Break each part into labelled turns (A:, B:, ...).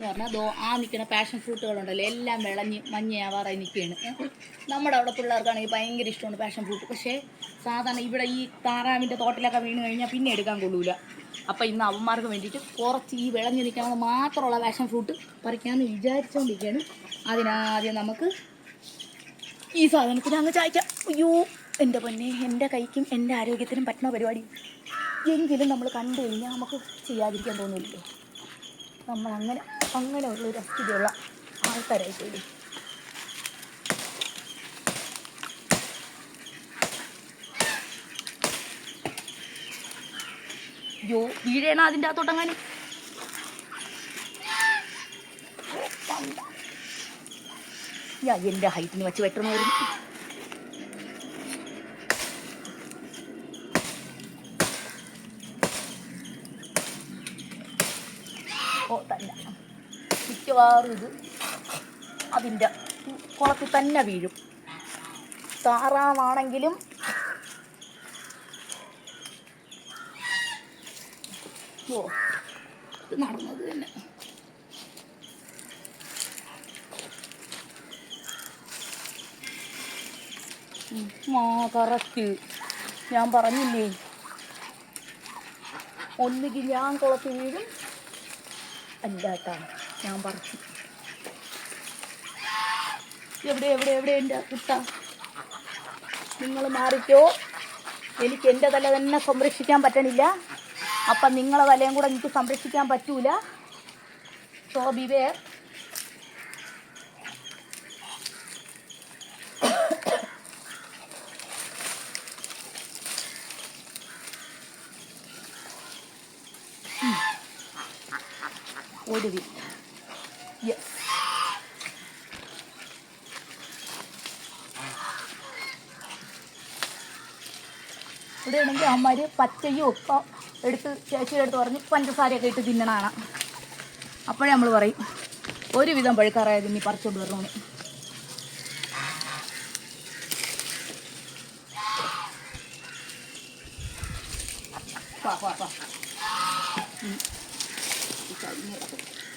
A: പറഞ്ഞാൽ ആ നിൽക്കുന്ന പാഷൻ ഫ്രൂട്ടുകളുണ്ടല്ലോ എല്ലാം വിളഞ്ഞ് മഞ്ഞയാവാറായി നിൽക്കുകയാണ്. നമ്മുടെ അവിടെ പിള്ളേർക്കാണെങ്കിൽ ഭയങ്കര ഇഷ്ടമാണ് പാഷൻ ഫ്രൂട്ട്. പക്ഷേ സാധാരണ ഇവിടെ ഈ താറാവിൻ്റെ തോട്ടിലൊക്കെ വീണ് കഴിഞ്ഞാൽ പിന്നെ എടുക്കാൻ കൊള്ളൂല. അപ്പോൾ ഇന്ന് അവന്മാർക്ക് വേണ്ടിയിട്ട് കുറച്ച് ഈ വിളഞ്ഞ് നിൽക്കാവുന്ന മാത്രമുള്ള പാഷൻ ഫ്രൂട്ട് പറിക്കാമെന്ന് വിചാരിച്ചുകൊണ്ടിരിക്കുകയാണ്. അതിനാദ്യം നമുക്ക് ഈ സാധനത്തിന് അങ്ങ് ചായക്കാം. അയ്യോ എൻ്റെ പൊന്നെ, എൻ്റെ കൈക്കും എൻ്റെ ആരോഗ്യത്തിനും പറ്റുന്ന പരിപാടി എങ്കിലും നമ്മൾ കണ്ടു കഴിഞ്ഞാൽ നമുക്ക് ചെയ്യാതിരിക്കാൻ തോന്നില്ലല്ലോ. നമ്മൾ അങ്ങനെ ഉള്ളൊരു അസ്ഥിതിയുള്ള ആൾക്കാരായിപ്പോയി. അയ്യോ വീഴേണ അതിൻ്റെ അകത്തോട്ടങ്ങാനും. എൻ്റെ ഹൈറ്റിന് വെച്ച് വെട്ടണമായിരുന്നു. ഓ തന്നെ മിക്കവാറും ഇത് അതിൻ്റെ കുളത്തിൽ തന്നെ വീഴും. താറാവാണെങ്കിലും ഓ ഇത് നടന്നത് തന്നെ. കറക്റ്റ് ഞാൻ പറഞ്ഞില്ലേ, ഒന്നുകിൽ ഞാൻ കുളത്തിൽ വീഴും അല്ലാട്ടാ ഞാൻ പറിച്ചു. എവിടെ എൻ്റെ കുട്ട, നിങ്ങൾ മാറിക്കോ. എനിക്ക് എൻ്റെ തല തന്നെ സംരക്ഷിക്കാൻ പറ്റണില്ല. അപ്പം നിങ്ങളെ തലയും കൂടെ എനിക്ക് സംരക്ഷിക്കാൻ പറ്റൂല. സോ ബിവേർ. ഒടുവിൽ യെസ്, ഇവിടെ ആണെങ്കിൽ അമ്മമാർ പച്ചയും ഒക്കെ എടുത്ത് ചേച്ചിയുടെ അടുത്ത് പറഞ്ഞ് പഞ്ചസാരയൊക്കെ ഇട്ട് തിന്നണതാണ്. അപ്പോഴേ നമ്മൾ പറയും ഒരുവിധം പഴുക്കാറായത് ഇനി പറിച്ചോണ്ട് വരണമെന്ന്.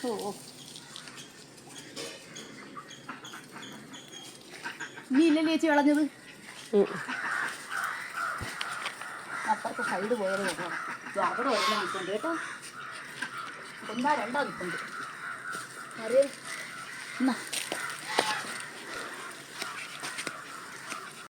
A: ഓ നീ ഇല്ലല്ലേ ചേച്ചി വിളഞ്ഞത്? അപ്പുറത്ത് സൈഡ് പോയത് നോക്കണം. അവിടെ ഒരെണ്ണം നിൽക്കുന്നുണ്ട് കേട്ടോ, ഒന്നാ രണ്ടാ നിൽക്കുന്നുണ്ട്. അറിയാം എന്നാ